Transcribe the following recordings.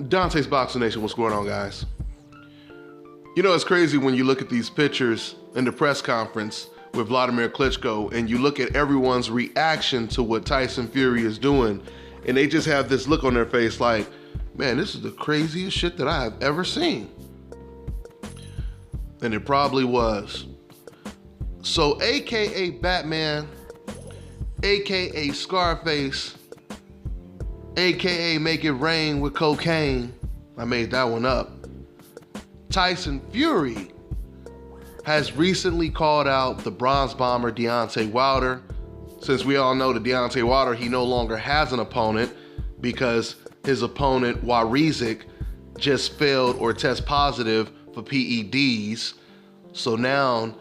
Dante's Boxing Nation, what's going on, guys? You know, it's crazy when you look at these pictures in the press conference with Vladimir Klitschko and you look at everyone's reaction to what Tyson Fury is doing, and they just have this look on their face like, man, this is the craziest shit that I have ever seen. And it probably was. So AKA Batman, AKA Scarface, AKA Make It Rain with Cocaine, I made that one up, Tyson Fury has recently called out the bronze bomber Deontay Wilder. Since we all know that Deontay Wilder, he no longer has an opponent because his opponent Warizik just failed or test positive for PEDs. So now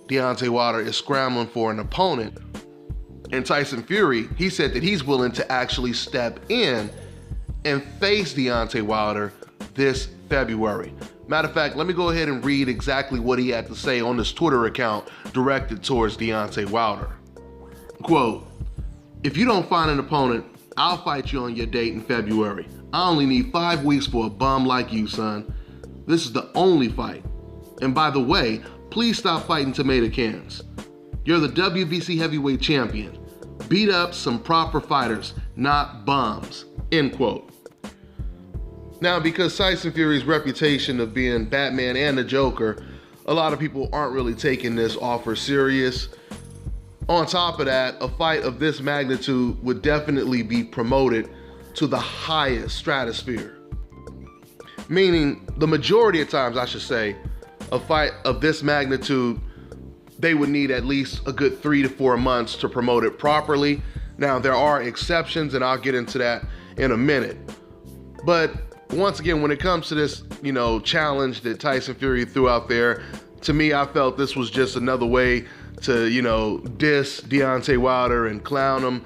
Deontay Wilder is scrambling for an opponent. And Tyson Fury, he said that he's willing to actually step in and face Deontay Wilder this February. Matter of fact, let me go ahead and read exactly what he had to say on his Twitter account directed towards Deontay Wilder. Quote, "If you don't find an opponent, I'll fight you on your date in February. I only need 5 weeks for a bum like you, son. This is the only fight. And by the way, please stop fighting tomato cans. You're the WBC heavyweight champion. Beat up some proper fighters, not bums." End quote. Now, because Tyson Fury's reputation of being Batman and the Joker, a lot of people aren't really taking this offer serious. On top of that, a fight of this magnitude would definitely be promoted to the highest stratosphere. Meaning, the majority of times, I should say, a fight of this magnitude, they would need at least a good 3 to 4 months to promote it properly. Now, there are exceptions, and I'll get into that in a minute. But once again, when it comes to this, challenge that Tyson Fury threw out there, to me, I felt this was just another way to, diss Deontay Wilder and clown him,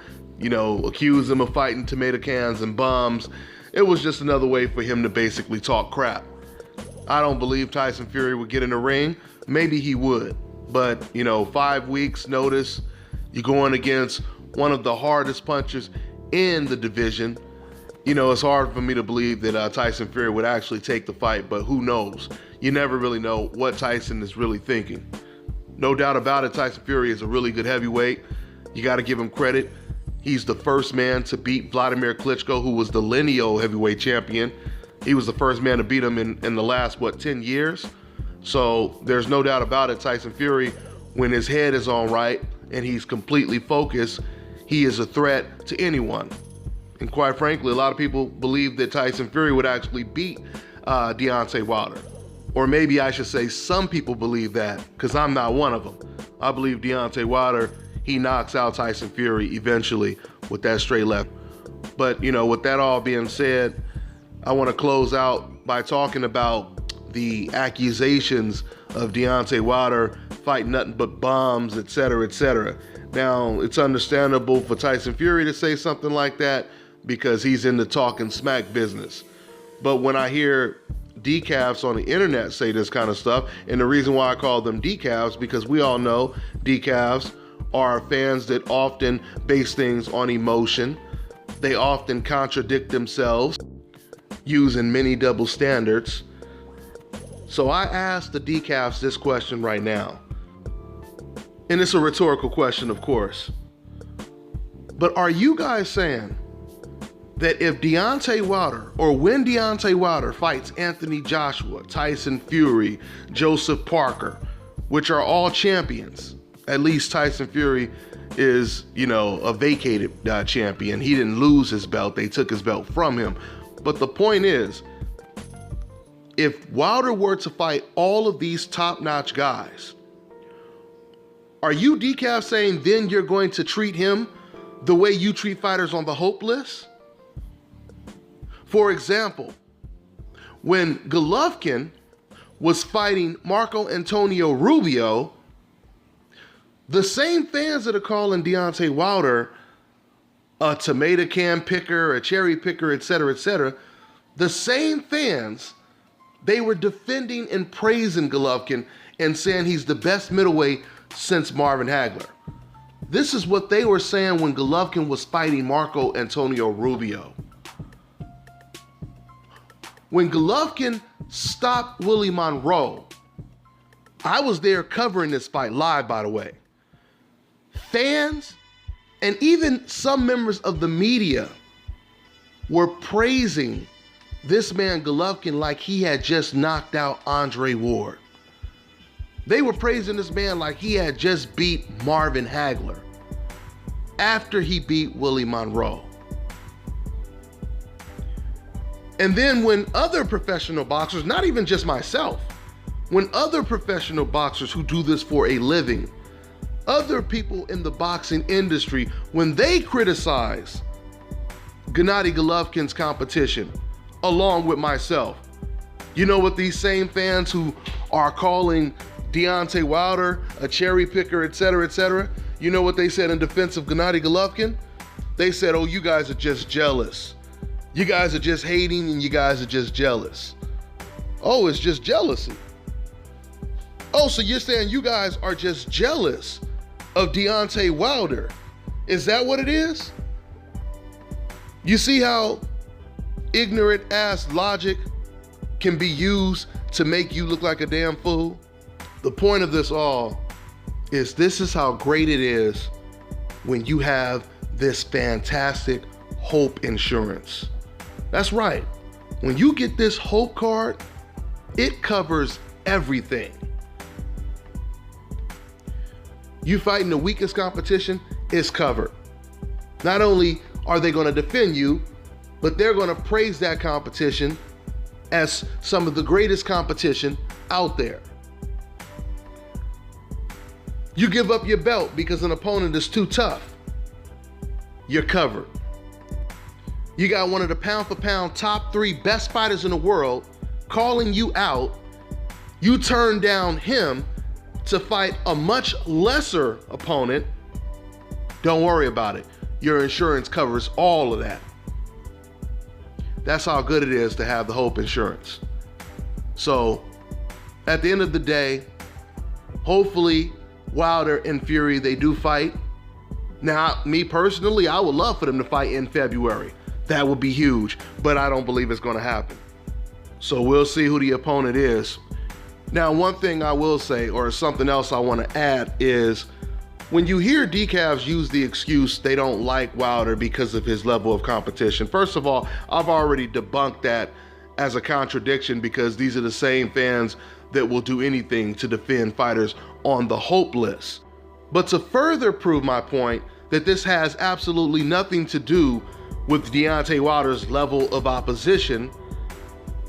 accuse him of fighting tomato cans and bums. It was just another way for him to basically talk crap. I don't believe Tyson Fury would get in the ring. Maybe he would, but 5 weeks notice, you're going against one of the hardest punchers in the division. It's hard for me to believe that Tyson Fury would actually take the fight, but who knows? You never really know what Tyson is really thinking. No doubt about it, Tyson Fury is a really good heavyweight. You got to give him credit. He's the first man to beat Vladimir Klitschko, who was the lineal heavyweight champion. He was the first man to beat him in the last, 10 years? So there's no doubt about it, Tyson Fury, when his head is on right and he's completely focused, he is a threat to anyone. And quite frankly, a lot of people believe that Tyson Fury would actually beat Deontay Wilder. Or maybe I should say some people believe that, because I'm not one of them. I believe Deontay Wilder, he knocks out Tyson Fury eventually with that straight left. But, with that all being said, I want to close out by talking about the accusations of Deontay Wilder fighting nothing but bombs, etc., etc. Now, it's understandable for Tyson Fury to say something like that, because he's in the talking smack business. But when I hear decafs on the internet say this kind of stuff, and the reason why I call them decafs, because we all know decafs are fans that often base things on emotion. They often contradict themselves using many double standards. So I ask the decafs this question right now. And it's a rhetorical question, of course. But are you guys saying that if Deontay Wilder, or when Deontay Wilder fights Anthony Joshua, Tyson Fury, Joseph Parker, which are all champions, at least Tyson Fury is, a vacated champion. He didn't lose his belt. They took his belt from him. But the point is, if Wilder were to fight all of these top-notch guys, are you, decaf, saying then you're going to treat him the way you treat fighters on the hope list? For example, when Golovkin was fighting Marco Antonio Rubio, the same fans that are calling Deontay Wilder a tomato can picker, a cherry picker, etc., the same fans, they were defending and praising Golovkin and saying he's the best middleweight since Marvin Hagler. This is what they were saying when Golovkin was fighting Marco Antonio Rubio. When Golovkin stopped Willie Monroe, I was there covering this fight live, by the way. Fans and even some members of the media were praising this man Golovkin like he had just knocked out Andre Ward. They were praising this man like he had just beat Marvin Hagler after he beat Willie Monroe. And then when other professional boxers, not even just myself, when other professional boxers who do this for a living, other people in the boxing industry, when they criticize Gennady Golovkin's competition, along with myself, you know what these same fans who are calling Deontay Wilder a cherry picker, etc., you know what they said in defense of Gennady Golovkin? They said, oh, you guys are just jealous. You guys are just hating and you guys are just jealous. Oh, it's just jealousy. Oh, so you're saying you guys are just jealous of Deontay Wilder. Is that what it is? You see how ignorant ass logic can be used to make you look like a damn fool? The point of this all is this is how great it is when you have this fantastic hope insurance. That's right. When you get this hope card, it covers everything. You fighting the weakest competition, it's covered. Not only are they going to defend you, but they're going to praise that competition as some of the greatest competition out there. You give up your belt because an opponent is too tough, you're covered. You got one of the pound for pound top 3 best fighters in the world calling you out. You turn down him to fight a much lesser opponent. Don't worry about it. Your insurance covers all of that. That's how good it is to have the hope insurance. So at the end of the day, hopefully Wilder and Fury, they do fight. Now, me personally, I would love for them to fight in February. That would be huge, but I don't believe it's going to happen. So we'll see who the opponent is. Now, one thing I will say, or something else I want to add, is when you hear decavs use the excuse they don't like Wilder because of his level of competition, first of all, I've already debunked that as a contradiction because these are the same fans that will do anything to defend fighters on the hope list. But to further prove my point that this has absolutely nothing to do with Deontay Wilder's level of opposition,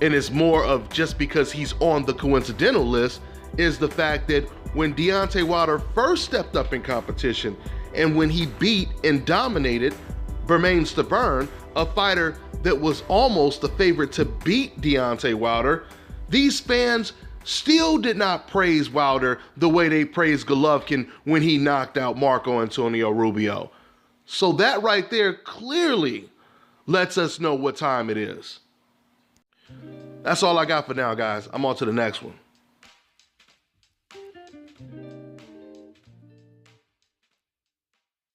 and it's more of just because he's on the coincidental list, is the fact that when Deontay Wilder first stepped up in competition and when he beat and dominated Bermane Stiverne, a fighter that was almost the favorite to beat Deontay Wilder, these fans still did not praise Wilder the way they praised Golovkin when he knocked out Marco Antonio Rubio. So that right there clearly lets us know what time it is. That's all I got for now, guys. I'm on to the next one.